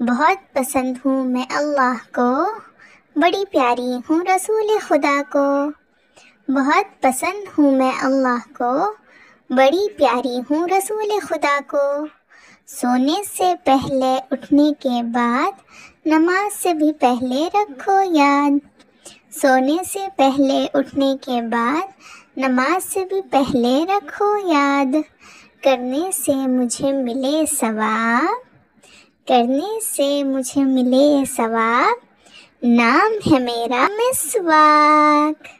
بہت پسند ہوں میں اللہ کو، بڑی پیاری ہوں رسول خدا کو۔ بہت پسند ہوں میں اللہ کو، بڑی پیاری ہوں رسول خدا کو۔ سونے سے پہلے اٹھنے کے بعد نماز سے بھی پہلے رکھو یاد۔ سونے سے پہلے اٹھنے کے بعد نماز سے بھی پہلے رکھو یاد۔ کرنے سے مجھے ملے ثواب، کرنے سے مجھے ملے ثواب، نام ہے میرا مسواک۔